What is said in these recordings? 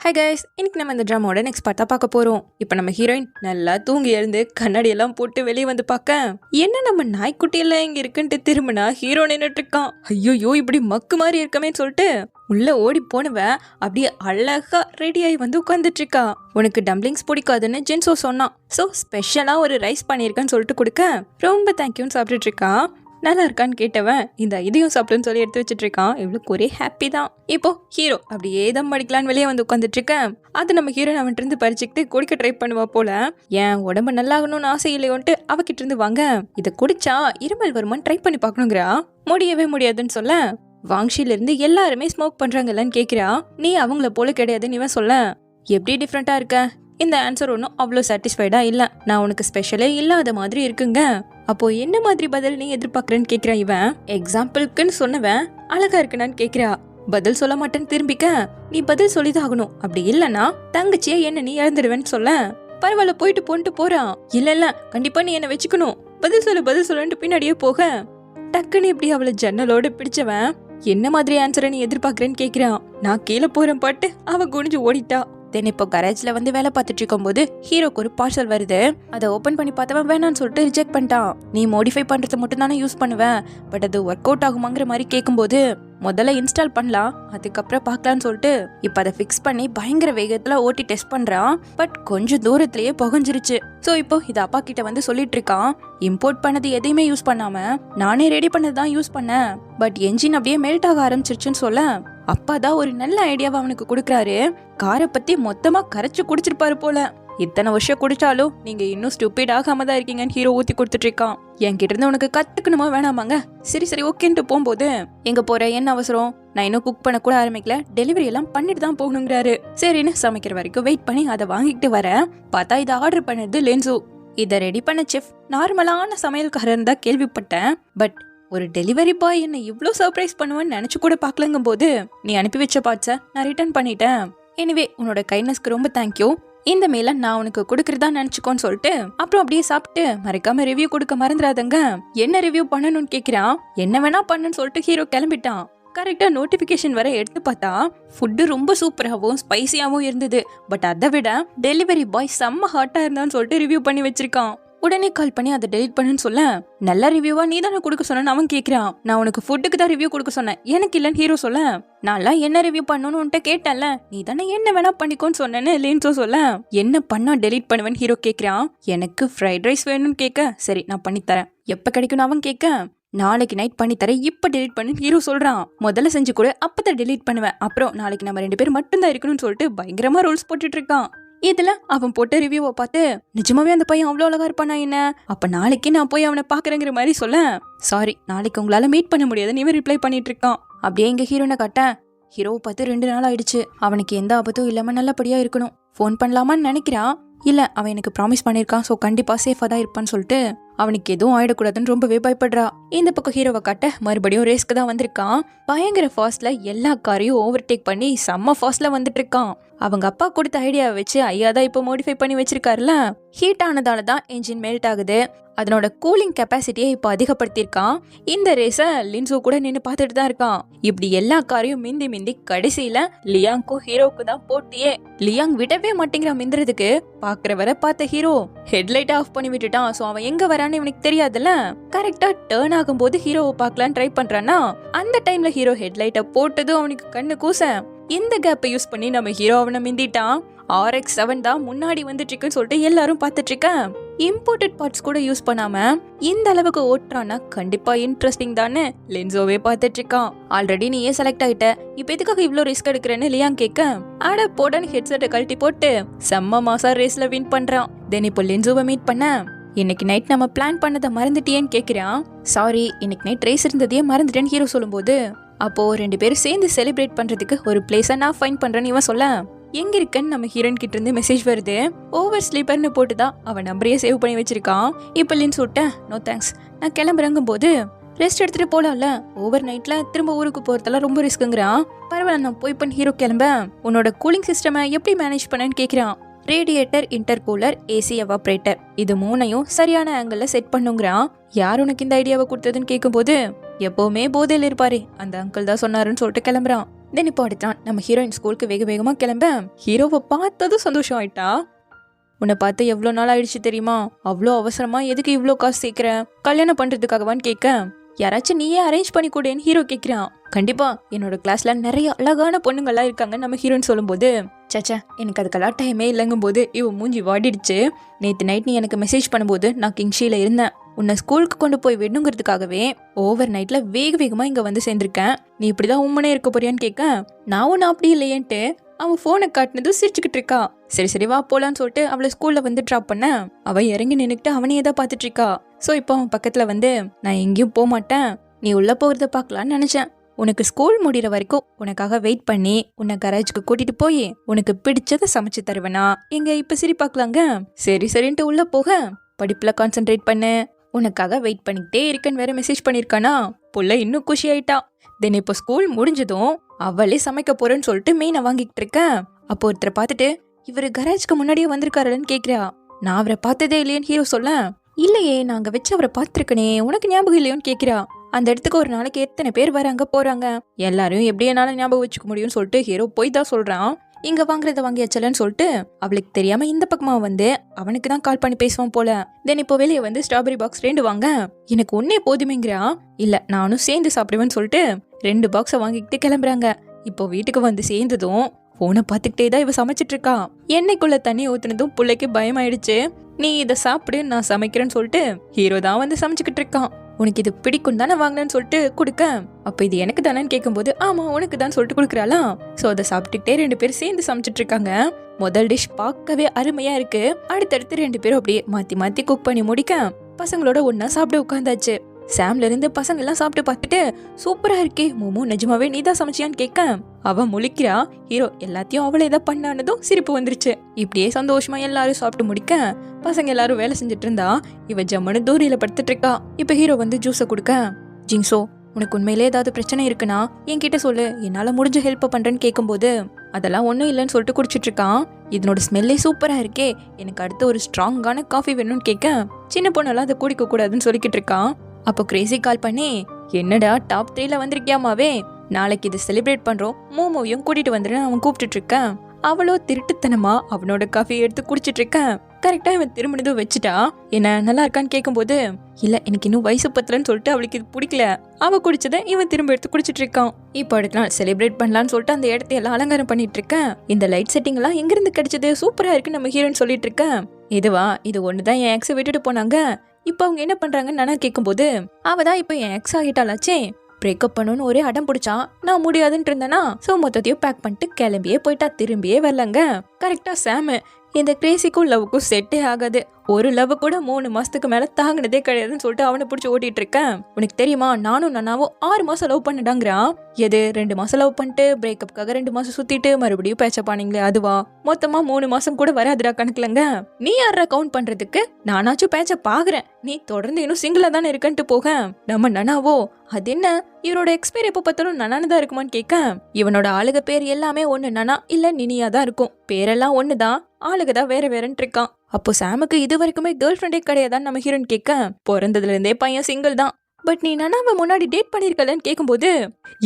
Hi guys, இன்னைக்கு நம்ம இந்த ட்ராமாவோட நெக்ஸ்ட் பார்ட்டா பார்க்க போறோம். இப்போ நம்ம ஹீரோயின் நல்லா தூங்கி எழுந்து கண்ணாடி எல்லாம் போட்டு வெளியே வந்து பார்க்க என்ன நம்ம நாய்க்குட்டி எல்லாம் இங்க இருக்குன்ட்டு திரும்பினா ஹீரோ நின்றுட்டு இருக்கான். ஐயோ இப்படி மக்கு மாதிரி இருக்கமே சொல்லிட்டு உள்ள ஓடி போனவ அப்படியே அழகா ரெடியாகி வந்து உட்காந்துட்டு இருக்கா. உனக்கு டம்ப்ளிங்ஸ் பிடிக்காதுன்னு ஜென்சோ சொன்னான். ஸோ ஸ்பெஷலா ஒரு ரைஸ் பண்ணியிருக்கேன்னு சொல்லிட்டு கொடுக்க ரொம்ப தேங்க்யூன்னு சாப்பிட்டுட்டு இருக்கா. நல்லா இருக்கான்னு கேட்டவன் இந்த இதையும் சாப்பிட்டுன்னு சொல்லி எடுத்து வச்சுட்டு இருக்கான். இவளுக்கு ஒரே ஹாப்பி தான். இப்போ ஹீரோ அப்படியே தம் அடிக்கலான்னு வெளியே வந்து உட்காந்துட்டு இருக்கேன். அது நம்ம ஹீரோ அவன்கிட்ட இருந்து பறிச்சுக்கிட்டு குடிக்க ட்ரை பண்ணுவா போல. ஏன் உடம்பு நல்லாகணும்னு ஆசை இல்லையோன்ட்டு அவகிட்ட இருந்து வாங்க இதை குடிச்சா இருமல் வருமான்னு ட்ரை பண்ணி பார்க்கணுங்கிறா. முடியவே முடியாதுன்னு சொல்ல வாங்ஷில இருந்து எல்லாருமே ஸ்மோக் பண்றாங்கல்லன்னு கேட்கிறா. நீ அவங்கள போல கிடையாதுன்னு இவன் சொல்ல எப்படி டிஃப்ரெண்டா இருக்க. இந்த ஆன்சர் ஒன்றும் அவ்வளோ சாட்டிஸ்ஃபைடா இல்லை. நான் உனக்கு ஸ்பெஷலே இல்லாத மாதிரி இருக்குங்க. அப்போ என்ன மாதிரி பதில் நீ எதிர்பார்க்கறன்னு கேட்கிறா. இவன் எக்ஸாம்பிளுக்குன்னு சொன்னவன் அழகா இருக்குனான்னு கேட்கிறா. பதில் சொல்ல மாட்டேன்னு திரும்பிக்க நீ பதில் சொல்லிதான் ஆகணும். அப்படி இல்லைன்னா தங்கச்சியே என்ன நீ இழந்துடுவேன்னு சொல்ல பரவாயில்ல போயிட்டு போன்ட்டு போறான். இல்ல கண்டிப்பா நீ என்ன வச்சுக்கணும், பதில் சொல்லுன்ட்டு பின்னாடியே போக டக்குன்னு இப்படி அவளை ஜன்னலோடு பிடிச்சவன் என்ன மாதிரி ஆன்சரை நீ எதிர்பார்க்கறேன்னு கேட்கிறான். நான் கீழே போறேன் பாட்டு அவ குனிஞ்சு ஓடிட்டா. தென் இப்போ கரேஜ்ல வந்து வேலை பார்த்துட்டு இருக்கும் போது ஹீரோக்கு ஒரு பார்சல் வருது. அதை ஓபன் பண்ணி பார்த்தவன் வேணான்னு சொல்லிட்டு ரிஜெக்ட் பண்ணிட்டான். நீ மாடிஃபை பண்றதை மட்டும் தானே யூஸ் பண்ணுவேன், பட் அது ஒர்க் அவுட் ஆகுமாங்கிற மாதிரி கேட்கும்போது முதல்ல இன்ஸ்டால் பண்ணலாம் அதுக்கப்புறம் பார்க்கலான்னு சொல்லிட்டு இப்போ அதை ஃபிக்ஸ் பண்ணி பயங்கர வேகத்துல ஓட்டி டெஸ்ட் பண்றான். பட் கொஞ்சம் தூரத்திலேயே புகஞ்சிருச்சு. ஸோ இப்போ இது அப்பா கிட்ட வந்து சொல்லிட்டு இருக்கான். இம்போர்ட் பண்ணது எதையுமே யூஸ் பண்ணாம நானே ரெடி பண்ணது தான் யூஸ் பண்ணேன், பட் என்ஜின் அப்படியே மெல்ட் ஆக ஆரம்பிச்சிருச்சுன்னு சொல்ல அப்பா தான் ஒரு நல்ல ஐடியாவை அவனுக்கு கொடுக்குறாரு. காரை பத்தி மொத்தமா கரைச்சு குடிச்சிருப்பாரு போல. இத்தனை வருஷம் குடிச்சாலும் நீங்க இன்னும் ஸ்டூபிட் ஆகாம தான் இருக்கீங்கன்னு ஹீரோ ஊத்தி கொடுத்துட்டு இருக்கான். என்கிட்ட இருந்து உனக்கு கத்துக்கணுமா வேணாமாங்க. சரி ஓகேன்ட்டு போகும்போது எங்க போற என்ன அவசரம், நான் இன்னும் குக் பண்ண கூட ஆரம்பிக்கல, டெலிவரி எல்லாம் பண்ணிட்டு தான் போகணுங்கிறாரு. சரின்னு சமைக்கிற வரைக்கும் வெயிட் பண்ணி அதை வாங்கிட்டு வரேன். பார்த்தா இதை ஆர்டர் பண்ணது லென்சோ. இதை ரெடி பண்ண செஃப் நார்மலான சமையல்காரன் தான் கேள்விப்பட்டேன். பட் ஒரு டெலிவரி பாய் என்ன இவ்ளோ சர்ப்ரைஸ் பண்ணுவேன்னு நினைச்சு கூட பாக்கலங்கும் போது நீ அனுப்பி வச்ச பார்ட்ஸை நான் ரிட்டர்ன் பண்ணிட்டேன். எனிவே உன்னோட கைண்ட்னஸ்க்கு ரொம்ப தேங்க்யூ. இந்த மேல நான் உனக்கு கொடுக்கறதா நினைச்சுக்கோன்னு சொல்லிட்டு அப்புறம் அப்படியே சாப்பிட்டு மறைக்காம ரிவ்யூ கொடுக்க மறந்துடாதங்க. என்ன ரிவ்யூ பண்ணணும்னு கேக்குறான். என்ன வேணா பண்ணுன்னு சொல்லிட்டு ஹீரோ கிளம்பிட்டான். கரெக்டா நோட்டிபிகேஷன் வர எடுத்து பார்த்தா ஃபுட்டு ரொம்ப சூப்பராகவும் ஸ்பைசியாகவும் இருந்தது. பட் அதை விட டெலிவரி பாய் செம்ம ஹாட்டா இருந்தான்னு சொல்லிட்டு ரிவ்யூ பண்ணி வச்சிருக்கான். உடனே கால் பண்ணி அதை டெலிட் பண்ணுன்னு சொல்ல நல்ல ரிவ்யூவா நீ தானே கொடுக்க சொன்னு அவன் கேட்கிறான். நான் உனக்கு ஃபுட்டுக்கு தான் ரிவ்யூ கொடுக்க சொன்னேன், எனக்கு இல்லன்னு ஹீரோ சொல்ல நான்லாம் என்ன ரிவ்யூ பண்ணணும்னு உன்ட்ட கேட்டல, நீ தானே என்ன வேணா பண்ணிக்கோன்னு சொன்னேன்னு லேன்சோ சொல்ல என்ன பண்ணா டெலிட் பண்ணுவேன்னு ஹீரோ கேட்கிறான். எனக்கு ஃப்ரைட் ரைஸ் வேணும்னு கேட்க சரி நான் பண்ணித்தரேன், எப்ப கிடைக்கும்னு அவன் கேட்க நாளைக்கு நைட் பண்ணி தரேன், இப்ப டெலிட் பண்ணு ஹீரோ சொல்றான். முதல்ல செஞ்சு கூட அப்பதான் டெலிட் பண்ணுவேன், அப்புறம் நாளைக்கு நம்ம 2 பேரும் மட்டும்தான் இருக்கணும்னு சொல்லிட்டு பயங்கரமா ரூல்ஸ் போட்டுட்டு இருக்கான். இதுல அவன் போட்ட ரிவ்யூவை பார்த்து நிஜமாவே அந்த பையன் அவ்வளோ அழகா இருப்பானா என்ன, அப்ப நாளைக்கு நான் போய் அவனை பாக்குறேங்கிற மாதிரி சொல்ல சாரி நாளைக்கு உங்களால மீட் பண்ண முடியாதுன்னு இவன் ரிப்ளை பண்ணிட்டு இருக்கான். அப்படியே எங்க ஹீரோனை காட்ட ஹீரோவை பார்த்து 2 நாள் ஆயிடுச்சு. அவனுக்கு எந்த ஆபத்தும் இல்லாம நல்லபடியா இருக்கணும். ஃபோன் பண்ணலாமான்னு நினைக்கிறான். இல்ல அவன் எனக்கு ப்ராமிஸ் பண்ணிருக்கான், சோ கண்டிப்பா சேஃபா தான் இருப்பான்னு சொல்லிட்டு அவனுக்கு எதுவும் ஆயிடக்கூடாதுன்னு ரொம்பவே பயப்படுறா. இந்த பக்கம் ஹீரோவை காட்ட மறுபடியும் ரேஸ்க்கு தான் வந்திருக்கான். பயங்கர ஃபாஸ்ட்ல எல்லா காரையும் ஓவர்டேக் பண்ணி செம்ம ஃபாஸ்ட்ல வந்துட்டு இருக்கான். அவங்க அப்பா கொடுத்த ஐடியாவை வச்சு ஐயா தான் இப்போ மாடிஃபை பண்ணி வச்சிருக்காருல. ஹீட் ஆனதால தான் என்ஜின் மெல்ட் ஆகுது. அதனோட கூலிங் கெப்பாசிட்டியை இப்போ அதிகப்படுத்தியிருக்கான். இந்த ரேஸை லின்சோ கூட நின்று பார்த்துட்டு தான் இருக்கான். இப்படி எல்லா காரையும் மிந்தி கடைசியில லியாங்கும் ஹீரோக்கு தான் போட்டியே. லியாங் விடவே மாட்டேங்கிறான் மிந்துறதுக்கு. பாக்குறவரை பார்த்த ஹீரோ ஹெட்லைட் ஆஃப் பண்ணி விட்டுட்டான். சோ அவன் எங்க வரான்னு இவனுக்கு தெரியாதுல்ல. கரெக்டா டேர்ன் ஆகும்போது ஹீரோவை பார்க்கலான்னு ட்ரை பண்றான்னா அந்த டைம்ல ஹீரோ ஹெட்லைட்டை போட்டதும் அவனுக்கு கண்ணு கூச இந்த கேப்பை யூஸ் பண்ணி நம்ம ஹீரோ அவனை மிந்திட்டான். RX-7 தான் முன்னாடி வந்துட்டு இருக்குன்னு சொல்லிட்டு எல்லாரும் பார்த்துட்டு இருக்கேன். இம்போர்ட்டட் பார்ட்ஸ் கூட யூஸ் பண்ணாம இந்த அளவுக்கு ஓட்டுறான்னா கண்டிப்பா இன்ட்ரெஸ்டிங் தானே லென்சோவே பார்த்துட்டு இருக்கான். ஆல்ரெடி நீ ஏன் செலக்ட் ஆகிட்ட, இப்ப எதுக்காக இவ்ளோ ரிஸ்க் எடுக்கிறேன்னு லியாங் கேட்க அட போடான்னு ஹெட்செட்டை கழட்டி போட்டு செம்ம மாசா ரேஸ்ல வின் பண்றான். தென் இப்போ லென்சோவை மீட் பண்ண இன்னைக்கு நைட் நம்ம பிளான் பண்ணதை மறந்துட்டியேன்னு கேட்கிறான். சாரி இன்னைக்கு நைட் ரேஸ் இருந்ததையே மறந்துட்டேன்னு ஹீரோ சொல்லும்போது அப்போ 2 பேரும் சேர்ந்து செலிப்ரேட் பண்றதுக்கு ஒரு பிளேஸை நான் ஃபைண்ட் பண்றேன்னு இவன் சொல்ல எங்க இருக்கன்னு நம்ம ஹீரோயின் கிட்ட இருந்து மெசேஜ் வருது. ஓவர் ஸ்லீப்பர்னு போட்டுதான் அவன் நம்பரையே சேவ் பண்ணி வச்சிருக்கான். இப்போ லின் சொல்லிட்டேன் நோ தேங்க்ஸ், நான் கிளம்புறங்கும் போது ரெஸ்ட் எடுத்துட்டு போலாம்ல, ஓவர் நைட்ல திரும்ப ஊருக்கு போறதெல்லாம் ரொம்ப ரிஸ்க்குங்கிறான். பரவாயில்ல நான் போய் பண்ண ஹீரோ கிளம்ப. உன்னோட கூலிங் சிஸ்டமை எப்படி மேனேஜ் பண்ணேன்னு கேட்கிறான். ரேடியேட்டர், இன்டர்கூலர், ஏசி எவாப்ரேட்டர் இது 3ஐயும் சரியான ஆங்கிள் செட் பண்ணுங்கிறான். யார் உனக்கு இந்த ஐடியாவை கொடுத்ததுன்னு கேட்கும்போது எப்பவுமே போதையில் இருப்பாரு அந்த அங்கிள் தான் சொன்னாருன்னு சொல்லிட்டு கிளம்புறான். தென் இப்போ அடுத்தான் நம்ம ஹீரோயின் ஸ்கூலுக்கு வேக வேகமா கிளம்ப ஹீரோவை பார்த்ததும் சந்தோஷம் ஆயிட்டா. உன்னை பார்த்து எவ்வளோ நாள் ஆயிடுச்சு தெரியுமா, அவ்வளோ அவசரமா எதுக்கு இவ்வளோ காசு சேர்க்கிற, கல்யாணம் பண்றதுக்காகவான்னு கேட்க, யாராச்சும் நீயே அரேஞ்ச் பண்ணி கூடன்னு ஹீரோ கேட்கிறான். கண்டிப்பா என்னோட கிளாஸ்ல நிறைய அழகான பொண்ணுங்கள்லாம் இருக்காங்க நம்ம ஹீரோன்னு சொல்லும்போது, சச்சா எனக்கு அதுக்கெல்லாம் டைமே இல்லைங்கும் போது இவ மூஞ்சி வாடிடுச்சு. நேற்று நைட் நீ எனக்கு மெசேஜ் பண்ணும்போது நான் கிங்ஷியில இருந்தேன், உன்னை ஸ்கூலுக்கு கொண்டு போய் விடணுங்கிறதுக்காகவே ஓவர் நைட்ல வேக வேகமா இங்க வந்து சேர்ந்திருக்கேன், நீ இப்படிதான் உண்மனே இருக்க போறியான்னு கேட்க, நான் ஒன்னும் அப்படி இல்லையேன்ட்டு அவன் போனை காட்டினதும் சிரிச்சுக்கிட்டு இருக்கா. சரி சரி வா போலான்னு சொல்லிட்டு அவளை ஸ்கூல்ல வந்து டிராப் பண்ண, அவ இறங்கி நின்னுக்கிட்டு அவனையே தான் பாத்துட்டு இருக்கா. சோ இப்போ அவன் பக்கத்துல வந்து, நான் எங்கேயும் போக மாட்டேன், நீ உள்ள போறத பாக்கலான்னு நினைச்சேன், உனக்கு ஸ்கூல் முடிகிற வரைக்கும் உனக்காக வெயிட் பண்ணி உன்னை கராஜுக்கு கூட்டிட்டு போய் உனக்கு பிடிச்சதை சமைச்சு தருவேனா, எங்க இப்ப சரி பாக்கலாங்க. சரி சரின்ட்டு உள்ள போக, படிப்புல கான்சென்ட்ரேட் பண்ணு, உனக்காக வெயிட் பண்ணிக்கிட்டே இருக்கேன்னு வேற மெசேஜ் பண்ணிருக்கானா. புள்ள இன்னும் குஷி ஆயிட்டா. தென் இப்போ ஸ்கூல் முடிஞ்சதும் அவளே சமைக்க போறேன்னு சொல்லிட்டு மீனை வாங்கிட்டு இருக்க. அப்போ ஒருத்தரை பார்த்துட்டு, இவரு கராஜ்க்கு முன்னாடியே வந்திருக்காருன்னு கேக்குறா. நான் அவரை பார்த்ததே இல்லையன்னு ஹீரோ சொல்ல, இல்லையே நாங்க வச்சு அவரை பார்த்திருக்கனே, உனக்கு ஞாபகம் இல்லையோன்னு கேக்குறா. அந்த இடத்துக்கு ஒரு நாளைக்கு எத்தனை பேர் வராங்க போறாங்க, எல்லாரும் எப்படி என்னால ஞாபகம் வச்சுக்க முடியும்னு சொல்லிட்டு ஹீரோ போய் தான் சொல்றான். இங்க வாங்குறத வாங்கியாச்சலன்னு சொல்லிட்டு அவளுக்கு தெரியாம இந்த பக்கமா வந்து அவனுக்கு தான் கால் பண்ணி பேசுவான் போல. தென் இப்போ வெளியே வந்து ஸ்ட்ராபெரி பாக்ஸ் 2 வாங்க, எனக்கு ஒன்னே போதுமேங்கிறா. இல்ல நானும் சேர்ந்து சாப்பிடுவேன்னு சொல்லிட்டு 2 பாக்ஸை வாங்கிக்கிட்டு கிளம்புறாங்க. இப்போ வீட்டுக்கு வந்து சேர்ந்ததும் போனை பார்த்துக்கிட்டே தான் இவ சமைச்சிட்டு இருக்கா. எண்ணெய்க்குள்ள தண்ணி ஊத்துனதும் பிள்ளைக்கு பயம் ஆயிடுச்சு. நீ இதை சாப்பிடு நான் சமைக்கிறேன்னு சொல்லிட்டு ஹீரோ தான் வந்து சமைச்சுக்கிட்டு இருக்கான். உனக்கு இது பிடிக்கும் தானே வாங்கினேன்னு சொல்லிட்டு கொடுக்க, அப்ப இது எனக்கு தானேன்னு கேட்கும்போது ஆமா உனக்கு தான் சொல்லிட்டு கொடுக்குறாளா. சோ அதை சாப்பிட்டுக்கிட்டே 2 பேரும் சேர்ந்து சமைச்சிட்டு இருக்காங்க. முதல் டிஷ் பார்க்கவே அருமையா இருக்கு. அடுத்தடுத்து 2 பேரும் அப்படியே மாத்தி மாத்தி குக் பண்ணி முடிக்க பசங்களோட ஒன்னா சாப்பிட உட்காந்தாச்சு. சாம்ல இருந்து பசங்க எல்லாம் சாப்பிட்டு பார்த்துட்டு, சூப்பரா இருக்கே மோமோ, நிஜமாவே நீதான் சமைச்சியான்னு கேட்க அவ முழிக்கிறா. ஹீரோ எல்லாத்தையும் அவளே தான் பண்ணானதும் சிரிப்பு வந்துருச்சு. இப்படியே சந்தோஷமா எல்லாரும் சாப்பிட்டு முடிக்க பசங்க எல்லாரும் வேலை செஞ்சுட்டு இருந்தா இவ ஜம்முன்னு தூரியில படுத்துட்டு இருக்கா. இப்ப ஹீரோ வந்து ஜூஸை கொடுக்க, ஜிங்ஸோ உனக்கு உண்மையிலே ஏதாவது பிரச்சனை இருக்குன்னா என்கிட்ட சொல்லு, என்னால முடிஞ்ச ஹெல்ப் பண்றேன்னு கேட்கும்போது, அதெல்லாம் ஒன்றும் இல்லைன்னு சொல்லிட்டு குடிச்சிட்டு இருக்கான். இதனோட ஸ்மெல்லே சூப்பரா இருக்கே, எனக்கு அடுத்து ஒரு ஸ்ட்ராங்கான காஃபி வேணும்னு கேட்க சின்ன பொண்ணெல்லாம் அதை குடிக்க கூடாதுன்னு சொல்லிக்கிட்டு இருக்கான். அப்போ கிரேசி கால் பண்ணி, என்னடா டாப் 3ல வந்திருக்கியாமாவே, நாளைக்கு இது செலிப்ரேட் பண்றோம், மோமோவையும் கூட்டிட்டு வந்துருன்னு அவன் கூப்பிட்டுட்டு இருக்கான். அவளோ திருட்டுத்தனமா அவனோட காஃபி எடுத்து குடிச்சிட்டு இருக்கேன். கரெக்டா இவன் திரும்பினதும் வச்சுட்டா. என்ன நல்லா இருக்கான்னு கேட்கும்போது, இல்ல எனக்கு இன்னும் வயசு பத்தலன்னு சொல்லிட்டு அவளுக்கு இது பிடிக்கல. அவ குடிச்சதை இவன் திரும்ப எடுத்து குடிச்சிட்டு இருக்கான். இப்போ அடுத்த நாள் செலிப்ரேட் பண்ணலான்னு சொல்லிட்டு அந்த இடத்தையெல்லாம் அலங்காரம் பண்ணிட்டு இருக்கேன். இந்த லைட் செட்டிங் எல்லாம் எங்க இருந்து கிடைச்சது, சூப்பரா இருக்கு நம்ம ஹீரோன்னு சொல்லிட்டு இருக்கேன். இதுவா, இது ஒண்ணுதான் என் எக்ஸை விட்டுட்டு போனாங்க, இப்ப அவங்க என்ன பண்றாங்கன்னு நானா கேட்கும்போது, அவதான் இப்ப என் எக்ஸ் ஆகிட்டாலாச்சே, பிரேக்கப் பண்ணணும்னு ஒரே அடம் பிடிச்சா, நான் முடியாதுன்னு இருந்தேனா, சோ மொத்தத்தையும் பேக் பண்ணிட்டு கிளம்பியே போயிட்டா, திரும்பியே வரலங்க. கரெக்டா சாமு இந்த கிரேசிக்கும் லவ்வுக்கும் செட்டே ஆகாது, ஒரு லவ் கூட 3 மாசத்துக்கு மேல தாங்கினதே கிடையாதுன்னு சொல்லிட்டு அவனை பிடிச்சி ஓட்டிட்டு இருக்கேன். உனக்கு தெரியுமா நானும் நானாவும் 6 மாசம் லவ் பண்ணிட்டாங்கிறான். எது 2 மாசம் லவ் பண்ணிட்டு பிரேக்கப்காக 2 மாசம் சுத்திட்டு மறுபடியும் பேச்ச பானீங்களே அதுவா, மொத்தமா 3 மாசம் கூட வராதுடா கணக்குலங்க. நீ யாரா கவுண்ட் பண்றதுக்கு, நானாச்சும் பேச்ச பாக்குறேன், நீ தொடர்ந்து இன்னும் சிங்கிளா தானே இருக்கன்ட்டு போக, நம்ம நனாவோ அது என்ன இவரோட எக்ஸ்பீரியர் எப்ப பார்த்தாலும் நனானு தான் இருக்குமான்னு கேட்க, இவனோட ஆளுக பேர் எல்லாமே ஒண்ணு நனா இல்ல நினியா தான் இருக்கும், பேரெல்லாம் ஒண்ணுதான், ஆளுகதான் வேற வேறன்னு இருக்கான். அப்போ சாமுக்கு இது வரைக்குமே கேர்ள் ஃப்ரெண்டே கிடையாதான்னு நம்ம ஹீரோன் கேட்க, பிறந்ததுல இருந்தே பையன் சிங்கிள் தான், பட் நீ நானாவை முன்னாடி டேட் பண்ணிருக்கலன்னு கேட்கும்போது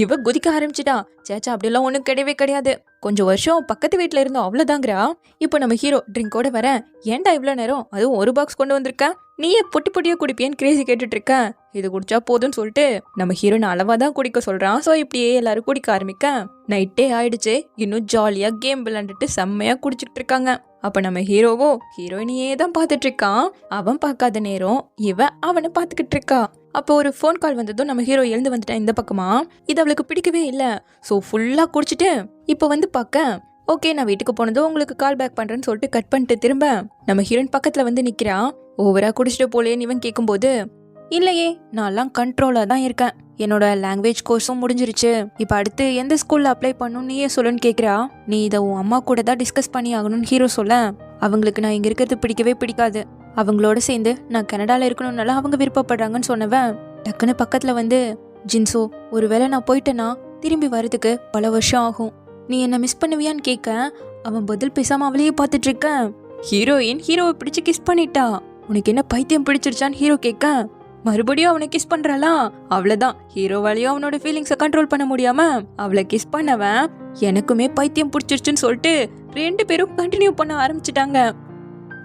இவ குதிக்க ஆரம்பிச்சிட்டா. சேச்சா அப்படிலாம் ஒண்ணும் கிடையவே கிடையாது, கொஞ்சம் வருஷம் பக்கத்து வீட்டுல இருந்தோம் அவ்வளவுதாங்கிறா. இப்போ நம்ம ஹீரோ ட்ரிங்கோட வர, ஏன்டா இவ்வளவு நேரம், அதுவும் ஒரு பாக்ஸ் கொண்டு வந்திருக்க, நீயே பொட்டி பொட்டியா குடிப்பியன்னு கிரேசி கேட்டுட்டு இருக்க, இது குடிச்சா போதும்னு சொல்லிட்டு நம்ம ஹீரோன் அளவாதான் குடிக்க சொல்றான். சோ இப்படியே எல்லாரும் குடிக்க ஆரம்பிக்க நைட்டே ஆயிடுச்சு. இன்னும் ஜாலியா கேம் விளையாண்டுட்டு செம்மையா குடிச்சிட்டு இருக்காங்க. அப்ப நம்ம ஹீரோவோ ஹீரோயினியே தான் பாத்துட்டு இருக்கான். அவன் பார்க்காத நேரம் இவ அவனை பாத்துக்கிட்டு இருக்கா. அப்போ ஒரு ஃபோன் கால் வந்ததும் நம்ம ஹீரோ எழுந்து வந்துட்டான் இந்த பக்கமா. இது அவளுக்கு பிடிக்கவே இல்ல. சோ ஃபுல்லா குடிச்சிட்டு இப்போ வந்து பார்க்க, ஓகே நான் வீட்டுக்கு போனதும் உங்களுக்கு கால் பேக் பண்றேன்னு சொல்லிட்டு கட் பண்ணிட்டு திரும்ப நம்ம ஹீரோயின் பக்கத்துல வந்து நிக்கிறான். ஓவரா குடிச்சிட்டு போலேன்னு இவன் கேட்கும்போது, இல்லையே நான்லாம் கண்ட்ரோலா தான் இருக்கேன், என்னோட லாங்குவேஜ் கோர்ஸும் முடிஞ்சிருச்சு, இப்ப அடுத்து எந்த ஸ்கூல்ல அப்ளை பண்ணணும் நீயே சொல்லுன்னு கேக்குறா. நீ இதை உன் அம்மா கூட தான் டிஸ்கஸ் பண்ணி ஆகணும்னு ஹீரோ சொல்ல, அவங்களுக்கு நான் இங்க இருக்கிறது பிடிக்கவே பிடிக்காது, அவங்களோட சேர்ந்து நான் கனடால இருக்கணும்னால அவங்க விருப்பப்படுறாங்கன்னு சொன்னவன் டக்குன்னு பக்கத்துல வந்து, ஜின்சோ ஒருவேளை நான் போயிட்டேன்னா திரும்பி வர்றதுக்கு பல வருஷம் ஆகும், நீ என்ன மிஸ் பண்ணுவியான்னு கேட்க அவன் பதில் பேசாம அவளையே பார்த்துட்டு இருக்க. ஹீரோயின் ஹீரோவை பிடிச்சு கிஸ் பண்ணிட்டா. உனக்கு என்ன பைத்தியம் பிடிச்சிருச்சான்னு ஹீரோ கேட்க, மறுபடியும் அவனை கிஸ் பண்றாளா? அவ்வளவுதான், ஹீரோவாலையும் அவனோட ஃபீலிங்ஸை கண்ட்ரோல் பண்ண முடியாம அவளை கிஸ் பண்ணவன் எனக்குமே பைத்தியம் பிடிச்சிருச்சுன்னு சொல்லிட்டு 2 பேரும் கண்டினியூ பண்ண ஆரம்பிச்சிட்டாங்க.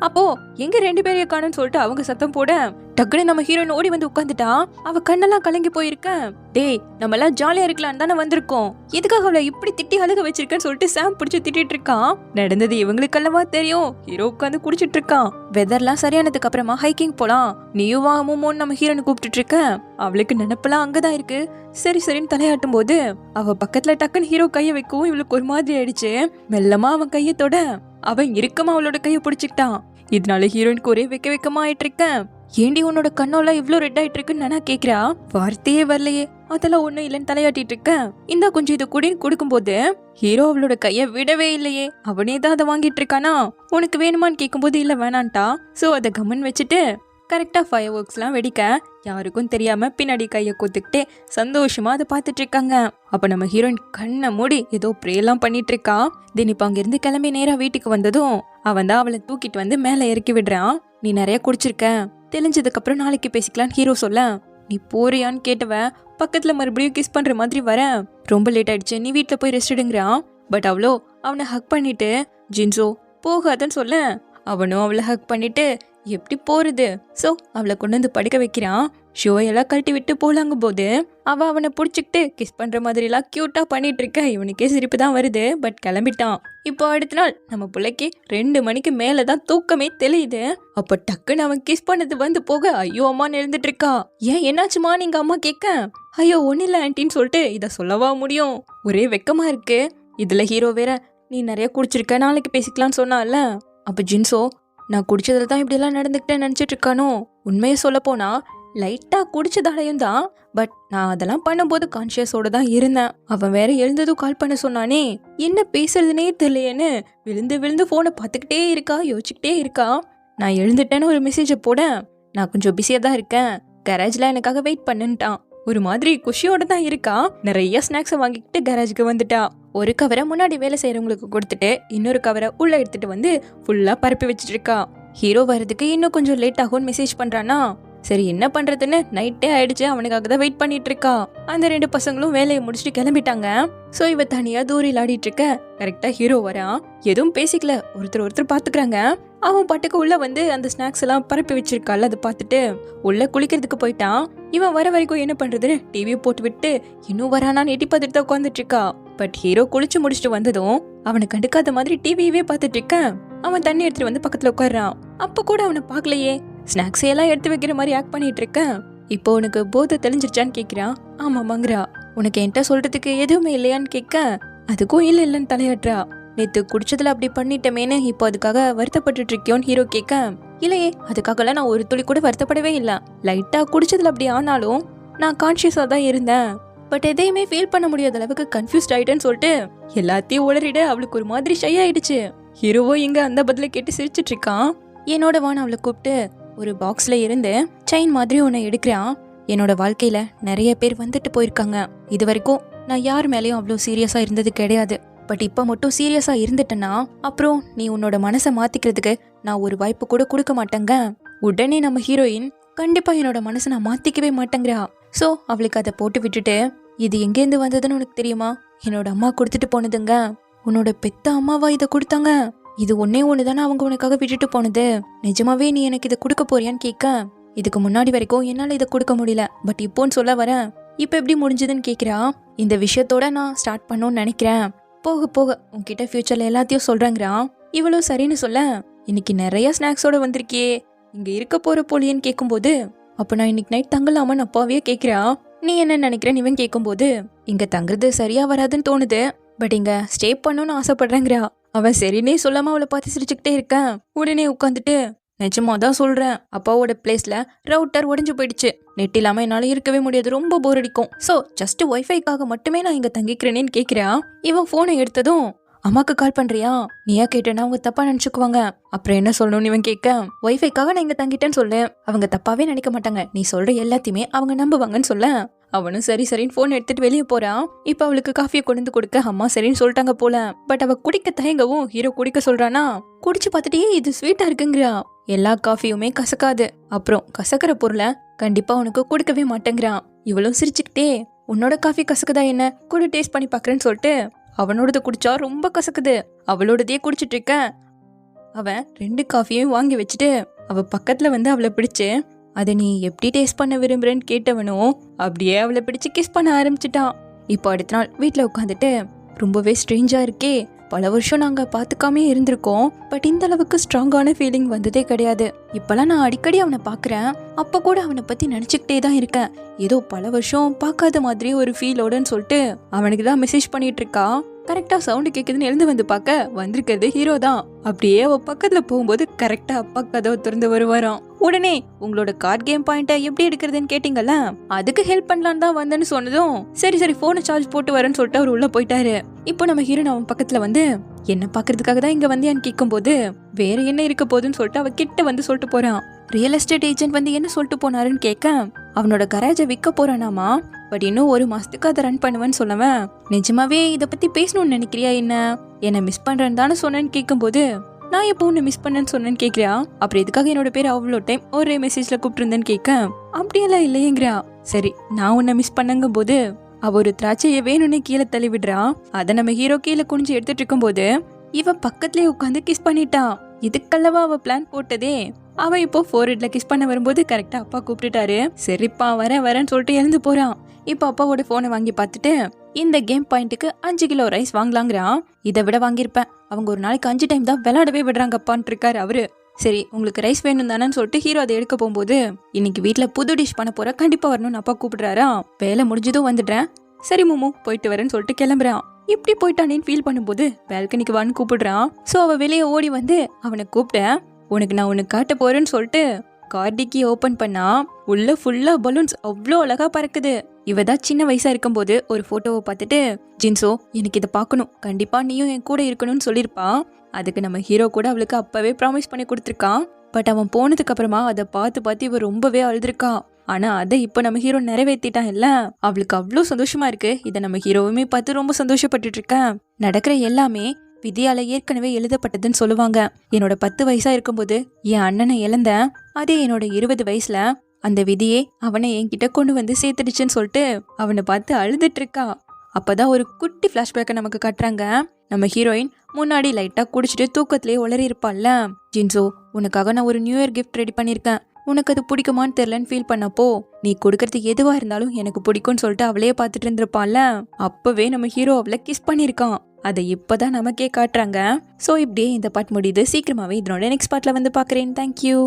அப்போ எங்க 2 பேரையும் காணும்னு சொல்லிட்டு அவங்க சத்தம் போட டக்குனு நம்ம ஹீரோயின் ஓடி வந்து உட்காந்துட்டா. அவ கண்ணெல்லாம் கலங்கி போயிருக்க. டேய், நம்ம எல்லாம் ஜாலியா இருக்கலாம் தானே வந்திருக்கோம், எதுக்காக அவளை இப்படி திட்டி அழுக வச்சிருக்கன்னு சொல்லிட்டு சாம் பிடிச்சு திட்டிட்டு இருக்கான். நடந்தது இவங்களுக்கு அல்லவா தெரியும். ஹீரோ உட்காந்து குடிச்சிட்டு இருக்கான். வெதர்லாம் சரியானதுக்கு அப்புறமா ஹைக்கிங் போலாம், நீயும் வா மோமோன்னு நம்ம ஹீரோனை கூப்பிட்டு இருக்க. அவளுக்கு நினைப்பெல்லாம் அங்கதான் இருக்கு. சரி சரின்னு தலையாட்டும் போது அவ பக்கத்துல டக்குன்னு ஹீரோ கைய வைக்கவும் இவளுக்கு ஒரு மாதிரி ஆயிடுச்சு. மெல்லமா அவன் கைய தொட அவன் இறுக்கமா அவளோட கைய பிடிச்சிக்கிட்டான். இதனால ஹீரோயினுக்கு ஒரே வெக்கமா ஆயிட்டு இருக்கேன். ஏண்டி உன்னோட கண்ணோலாம் இவ்ளோ ரெட் ஆயிட்டு இருக்குன்னு நானா கேக்குறா. வார்த்தையே வரலையே. அதெல்லாம் ஒண்ணும் இல்லைன்னு தலையாட்டிட்டு இருக்கேன். இந்த கொஞ்சம் இது குடின்னு கொடுக்கும்போது ஹீரோ அவளோட கைய விடவே இல்லையே. அவனே தான் அதை வாங்கிட்டு இருக்கானா. உனக்கு வேணுமான்னு கேட்கும்போது இல்ல வேணான்ட்டா. சோ அதை கம்மன் வச்சுட்டு கரெக்டா ஃபயர் ஒர்க்ஸ்லாம் வெடிக்க யாருக்கும் தெரியாம பின்னாடி கையை கொத்துக்கிட்டே சந்தோஷமா அதை பார்த்துட்டு இருக்காங்க. அப்ப நம்ம ஹீரோயின் கண்ணை மூடி ஏதோ ப்ரேலாம் பண்ணிட்டு இருக்கா. தென் இப்ப அங்கிருந்து கிளம்பி நேரா வீட்டுக்கு வந்ததும் அவன் தான் அவளை தூக்கிட்டு வந்து மேல இறக்கி விடுறான். நீ நிறைய குடிச்சிருக்க, தெளிஞ்சதுக்கு அப்புறம் நாளைக்கு பேசிக்கலான்னு ஹீரோ சொல்ல, நீ போறியான்னு கேட்டவ பக்கத்துல மறுபடியும் கிஸ் பண்ற மாதிரி வர. ரொம்ப லேட் ஆயிடுச்சு, நீ வீட்டுல போய் ரெஸ்ட் எடுங்கிறான். பட் அவ்வளோ அவனை ஹக் பண்ணிட்டு ஜின்சோ போகாதன்னு சொல்ல அவனும் அவளை ஹக் பண்ணிட்டு எப்படி போறது. சோ அவளை கொண்டு வந்து படுக்க வைக்கிறான். ஷோ எல்லாம் கழட்டி விட்டு போலாங்கும் போது அவனை புடிச்சுக்கிட்டு கிஸ் பண்ற மாதிரி எல்லாம் கியூட்டா பண்ணிட்டு இருக்க. இவனுக்கே சிரிப்பு தான் வருது. பட் கிளம்பிட்டான். இப்போ அடுத்த நாள் நம்ம பிள்ளைக்கு 2 மணிக்கு மேலதான் தூக்கமே தெளியுது. அப்ப டக்குன்னு அவன் கிஸ் பண்ணது வந்து போக ஐயோ அம்மான்னு எழுந்துட்டு இருக்கா. ஏன் என்னாச்சுமா நீங்க அம்மா கேட்க, ஐயோ ஒன்னும் இல்ல ஆன்ட்டின்னு சொல்லிட்டு இத சொல்லவா முடியும். ஒரே வெக்கமா இருக்கு. இதுல ஹீரோ வேற நீ நிறைய குடிச்சிருக்க, நாளைக்கு பேசிக்கலாம்னு சொன்னால. அப்ப ஜின்சோ நான் குடிச்சதுல தான் இப்படி எல்லாம் நடந்துக்கிட்டேன்னு நினைச்சிட்டு இருக்கானோ. உண்மையை சொல்ல போனா லைட்டா குடிச்சதாலையும் தான். பட் நான் அதெல்லாம் பண்ணும்போது கான்சியஸோட தான் இருந்தேன். அவன் வேற எழுந்ததும் கால் பண்ண சொன்னானே, என்ன பேசுறதுனே தெரியலையேன்னு விழுந்து விழுந்து போனை பார்த்துக்கிட்டே இருக்கா, யோசிச்சுக்கிட்டே இருக்கா. நான் எழுந்துட்டேன்னு ஒரு மெசேஜை போட நான் கொஞ்சம் பிஸியா தான் இருக்கேன், கராஜ்ல எனக்காக வெயிட் பண்ணுன்ட்டான். ஒரு மாதிரி குஷியோட தான் இருக்கா. நிறைய ஸ்நாக்ஸை வாங்கிக்கிட்டு கராஜுக்கு வந்துட்டா. ஒரு கவரை முன்னாடி வேலை செய்யறவங்களுக்கு கொடுத்துட்டு இன்னொரு கவரை உள்ள எடுத்துட்டு வந்து ஃபுல்லா பரப்பி வச்சுட்டு இருக்கா. ஹீரோ வர்றதுக்கு இன்னும் கொஞ்சம் லேட் ஆகும்னு மெசேஜ் பண்றானா. சரி என்ன பண்றதுன்னு நைட்டே ஆயிடுச்சு, அவனுக்காக தான் வெயிட் பண்ணிட்டு இருக்கா. அந்த 2 பசங்களும் வேலையை முடிச்சுட்டு கிளம்பிட்டாங்க. சோ இவ தனியா தூரில் ஆடிட்டு இருக்க. கரெக்டா ஹீரோ வரான். எதுவும் பேசிக்கல, ஒருத்தர் பாத்துக்கிறாங்க. அவன் பாட்டுக்கு உள்ள வந்து அந்த ஸ்நாக்ஸ் எல்லாம் பரப்பி வச்சிருக்காள். அதை பார்த்துட்டு உள்ள குளிக்கிறதுக்கு போயிட்டான். இவன் வர வரைக்கும் என்ன பண்றதுன்னு டிவியை போட்டு விட்டு இன்னும் வரானான்னு எட்டி பார்த்துட்டு தான் உட்காந்துட்டு இருக்கா. பட் ஹீரோ குளிச்சு முடிச்சுட்டு வந்ததும் அவனை கண்டுக்காத மாதிரி டிவியவே பார்த்துட்டு இருக்க. அவன் தண்ணி எடுத்துட்டு வந்து பக்கத்துல உட்கார்றான். அப்ப கூட அவனை பாக்கலையே. ஸ்நாக்ஸ் எல்லாம் எடுத்து வைக்கிற மாதிரி ஆக்ட் பண்ணிட்டு இருக்க. இப்போ உனக்கு போதை தெளிஞ்சிருச்சான்னு கேக்குறான். ஆமா மங்குறா. உனக்கு என்கிட்ட சொல்றதுக்கு எதுவுமே இல்லையான்னு கேட்க அதுக்கும் இல்லைன்னு தலையாட்டுறா. நேத்து குடிச்சதுல அப்படி பண்ணிட்டமேன்னு இப்போ அதுக்காக வருத்தப்பட்டு இருக்கியோன்னு ஹீரோ கேட்க, இல்லையே அதுக்காகலாம் நான் ஒரு துளி கூட வருத்தப்படவே இல்லை. லைட்டா குடிச்சதுல அப்படி ஆனாலும் நான் கான்சியஸா தான் இருந்தேன். பட் எதையுமே ஃபீல் பண்ண முடியாத அளவுக்கு கன்ஃபியூஸ்ட் ஆயிட்டேன்னு சொல்லிட்டு எல்லாத்தையும் உளறிட அவளுக்கு ஒரு மாதிரி ஷை ஆயிடுச்சு. ஹீரோவோ இங்க அந்த பதில கேட்டு சிரிச்சிட்டு இருக்கான். என்னோட வான அவளை கூப்பிட்டு ஒரு பாக்ஸ்ல இருந்து செயின் மாதிரி ஒன்னு எடுக்கிறான். என்னோட வாழ்க்கையில நிறைய பேர் வந்துட்டு போயிருக்காங்க. இது வரைக்கும் நான் யார் மேலேயும் அவ்வளோ சீரியஸா இருந்தது கிடையாது. பட் இப்ப மட்டும் சீரியஸா இருந்துட்டேன்னா அப்புறம் நீ உன்னோட மனசை மாத்திக்கிறதுக்கு நான் ஒரு வாய்ப்பு கூட கொடுக்க மாட்டேங்க. உடனே நம்ம ஹீரோயின் கண்டிப்பா என்னோட மனசை நான் மாத்திக்கவே மாட்டேங்கிறா. சோ அவளுக்கு அதை போட்டு விட்டுட்டு, இது எங்கேருந்து வந்ததுன்னு உனக்கு தெரியுமா? என்னோட அம்மா கொடுத்துட்டு போனதுங்க. உன்னோட பெத்த அம்மாவா இதை கொடுத்தாங்க? இது ஒண்ணு தானே அவங்க உனக்காக விட்டுட்டு போனது. நிஜமாவே நீ எனக்கு இதை கொடுக்க போறியான்னு கேட்க, இதுக்கு முன்னாடி வரைக்கும் என்னால இதை கொடுக்க முடியல, பட் இப்போன்னு சொல்ல வரேன். இப்ப எப்படி முடிஞ்சதுன்னு கேக்குறா. இந்த விஷயத்தோட நான் ஸ்டார்ட் பண்ணணும்னு நினைக்கிறேன். போக போக உன்கிட்ட ஃபியூச்சர்ல எல்லாத்தையும் சொல்றேங்கிறான். இவளும் சரின்னு சொல்ல, இன்னைக்கு நிறைய ஸ்நாக்ஸோட வந்திருக்கியே, இங்க இருக்க போற போலியன்னு கேட்கும்போது, அப்ப நான் இன்னைக்கு நைட் தங்கலாமான்னு அப்பாவே கேக்குறா. நீ என்ன நினைக்கிறேன்னு இவன் கேட்கும்போது, இங்க தங்குறது சரியா வராதுன்னு தோணுது, பட் இங்க ஸ்டே பண்ணணும்னு ஆசைப்படுறேங்கிறா. அவன் சரினே சொல்லாம அவளை பார்த்து சிரிச்சுக்கிட்டே இருக்கேன். உடனே உட்காந்துட்டு, நிஜமாதான் சொல்றேன், அப்பாவோட பிளேஸ்ல ரவுட்டர் உடைஞ்சு போயிடுச்சு, நெட் இல்லாம என்னால இருக்கவே முடியாது, ரொம்ப போர் அடிக்கும். சோ ஜஸ்ட் ஒய்ஃபைக்காக மட்டுமே நான் இங்க தங்கிக்கிறேன்னு கேக்குறா. இவன் போனை எடுத்ததும், அம்மாக்கு கால் பண்றியா? நீயா கேட்டேன்னா அவங்க தப்பா நினைச்சுக்குவாங்க. அப்புறம் என்ன சொல்லணும்னு இவன் கேட்க, ஒய்ஃபைக்காக நான் இங்க தங்கிட்டேன்னு சொல்லு, அவங்க தப்பாவே நினைக்க மாட்டாங்க, நீ சொல்ற எல்லாத்தையுமே அவங்க நம்புவாங்கன்னு சொல்ல. அவனும் சரி சரின்னு போன் எடுத்துட்டு வெளியே போறான். இப்ப அவளுக்கு காஃபியை கொண்டு கொடுக்க அம்மா சரின்னு சொல்லிட்டாங்க போல. பட் அவ குடிக்க தயங்கவும் ஹீரோ குடிக்க சொல்றானா. குடிச்சு பார்த்துட்டே இது ஸ்வீட்டா இருக்குங்கிறா. எல்லா காஃபியுமே கசக்காது. அப்புறம் கசக்கிற பொருளை கண்டிப்பா உனக்கு கொடுக்கவே மாட்டேங்கிறான். இவளும் சிரிச்சுக்கிட்டே, உன்னோட காஃபி கசக்குதா என்ன, கூட டேஸ்ட் பண்ணி பாக்குறேன்னு சொல்லிட்டு அவனோடது குடிச்சா ரொம்ப கசக்குது, அவளோடதையே குடிச்சிட்டு இருக்க. அவன் 2 காஃபியும் வாங்கி வச்சுட்டு அவ பக்கத்துல வந்து அவளை பிடிச்சு, அதை நீ எப்படி டேஸ்ட் பண்ண விரும்புறேன்னு கேட்டவனும் அப்படியே அவளை பிடிச்சு கிஸ் பண்ண ஆரம்பிச்சிட்டான். இப்போ அடுத்த நாள் வீட்டில் உட்காந்துட்டு, ரொம்பவே ஸ்ட்ரேஞ்சா இருக்கே, பல வருஷம் நாங்க பாத்துக்காமே இருந்திருக்கோம், பட் இந்த அளவுக்கு ஸ்ட்ராங்கான ஃபீலிங் வந்ததே கிடையாது. இப்பெல்லாம் நான் அடிக்கடி அவனை பாக்குறேன், அப்ப கூட அவனை பத்தி நினைச்சுக்கிட்டே தான் இருக்கேன். ஏதோ பல வருஷம் பார்க்காத மாதிரி ஒரு ஃபீலோடன்னு சொல்லிட்டு அவனுக்கு தான் மெசேஜ் பண்ணிட்டு இருக்கா. கரெக்டா சவுண்டு கேக்குதுன்னு எழுந்து வந்து பார்க்க வந்திருக்கிறது ஹீரோ தான். அப்படியே அவ பக்கத்துல போகும்போது கரெக்டா அப்பா கதவை திறந்து வருவாராம். உடனே உங்களோட கார்ட் கேம் பாயிண்ட எப்படி எடுக்கிறதுன்னு கேட்டீங்கல்ல, அதுக்கு ஹெல்ப் பண்ணலான்னு தான் வந்தேன்னு சொன்னதும், சரி சரி போனை சார்ஜ் போட்டு வரேன்னு சொல்லிட்டு அவர் உள்ள போயிட்டாரு. இப்போ நம்ம ஹீரோன் அவன் பக்கத்துல வந்து, என்ன பாக்குறதுக்காக தான் இங்க வந்தியான்னு கேட்கும் போது, வேற என்ன இருக்க போகுதுன்னு சொல்லிட்டு அவ கிட்ட வந்து சொல்லிட்டு போறான். ரியல் எஸ்டேட் ஏஜென்ட் வந்து என்ன சொல்லிட்டு போனாருன்னு கேட்க, அவனோட கராஜை விற்க போறானாமா, பட் இன்னும் 1 மாசத்துக்கு அதை ரன் பண்ணுவேன்னு சொன்னவன், நிஜமாவே இதை பத்தி பேசணும்னு நினைக்கிறியா, என்ன மிஸ் பண்றேன்னு தானே சொன்னேன்னு கேட்கும்போது, நான் எப்போ உன்னை மிஸ் பண்ணேன்னு சொன்னேன்னு கேட்குறியா, அப்புறம் எதுக்காக என்னோட பேர் அவ்வளோ டைம் ஒரே மெசேஜ்ல கூப்பிட்டுருந்தேன்னு கேட்க, அப்படியெல்லாம் இல்லையேங்கிறா. சரி நான் உன்னை மிஸ் பண்ணங்கும் போது அவ ஒரு திராட்சையை வேணும்னே கீழே தள்ளி விடுறா. அதை நம்ம ஹீரோ கீழே குனிஞ்சு எடுத்துட்டு இருக்கும் போது இவ பக்கத்துலயே உட்காந்து கிஸ் பண்ணிட்டான். இதுக்கல்லவா அவ பிளான் போட்டதே. அவ இப்போ ஃபோர்ஹெட்ல கிஸ் பண்ண வரும்போது கரெக்டா அப்பா கூப்பிட்டுட்டாரு. சரிப்பா வரேன்னு சொல்லிட்டு எழுந்து போறான். இப்போ அப்பாவோட போனை வாங்கி பார்த்துட்டு, இந்த கேம் பாயிண்ட்டுக்கு 5 கிலோ ரைஸ் வாங்கலாங்கிறான். இதை விட வாங்கியிருப்பேன், அவங்க ஒரு நாளைக்கு 5 டைம் தான் விளையாடவே விடுறாங்க அப்பான்னு இருக்காரு அவரு. சரி உங்களுக்கு ரைஸ் வேணும் தானேன்னு சொல்லிட்டு ஹீரோ அதை எடுக்க போகும்போது, இன்னைக்கு வீட்டுல புது டிஷ் பண்ண போற, கண்டிப்பா வரணும்னு அப்பா கூப்பிடுறாரா. வேலை முடிஞ்சதும் வந்துடுறேன், சரி மூமு போயிட்டு வரேன்னு சொல்லிட்டு கிளம்புறான். இப்படி போயிட்டானேன்னு ஃபீல் பண்ணும்போது பால்கனிக்கு வான்னு கூப்பிடுறான். ஸோ அவ வெளியே ஓடி வந்து அவனை கூப்பிட்டேன், உனக்கு நான் உனக்கு காட்ட போறேன்னு சொல்லிட்டு கார்டிக்கி ஓபன் பண்ணா உள்ள ஃபுல்லா பலூன்ஸ் அவ்வளோ அழகா பறக்குது. இவ தான் சின்ன வயசா இருக்கும்போது ஒரு போட்டோவை பார்த்துட்டு, ஜின்சோ எனக்கு இதை பார்க்கணும், கண்டிப்பா நீயும் என் கூட இருக்கணும்னு சொல்லியிருப்பான். அதுக்கு நம்ம ஹீரோ கூட அவளுக்கு அப்பவே ப்ராமிஸ் பண்ணி கொடுத்துருக்கான். பட் அவன் போனதுக்கு அப்புறமா அதை பார்த்து இவ ரொம்பவே அழுதுருக்கான். ஆனா அதை இப்ப நம்ம ஹீரோ நிறைவேற்றிட்டான் இல்ல, அவளுக்கு அவ்வளோ சந்தோஷமா இருக்கு. இதை நம்ம ஹீரோவுமே பார்த்து ரொம்ப சந்தோஷப்பட்டுட்டு இருக்கேன். நடக்கிற எல்லாமே விதியால ஏற்கனவே எழுதப்பட்டதுன்னு சொல்லுவாங்க. என்னோட 10 வயசா இருக்கும்போது என் அண்ணனை இழந்தேன், அதே என்னோட 20 வயசுல அந்த விதியே அவனை என்கிட்ட கொண்டு வந்து சேர்த்துடுச்சுன்னு சொல்லிட்டு அவனை பார்த்து அழுதுட்டு இருக்கா. அப்பதான் ஒரு குட்டி பிளாஷ்பேக்கை நமக்கு காட்டுறாங்க. நம்ம ஹீரோயின் முன்னாடி லைட்டா குடிச்சிட்டு தூக்கத்திலேயே உளறி இருப்பாள்ல, ஜின்சோ உனக்காக நான் ஒரு நியூ இயர் கிஃப்ட் ரெடி பண்ணிருக்கேன், உனக்கு அது பிடிக்குமான்னு தெரியலன்னு ஃபீல் பண்ணப்போ நீ கொடுக்கறது எதுவா இருந்தாலும் எனக்கு பிடிக்கும்னு சொல்லிட்டு அவளையே பார்த்துட்டு இருந்திருப்பான்ல. அப்பவே நம்ம ஹீரோ அவளை கிஸ் பண்ணிருக்கான். அதை இப்பதான் நமக்கே காட்டுறாங்க. ஸோ இப்படியே இந்த பாட் முடியுது. சீக்கிரமாவே இதனோட நெக்ஸ்ட் பார்ட்ல வந்து பாக்குறேன். தேங்க்யூ.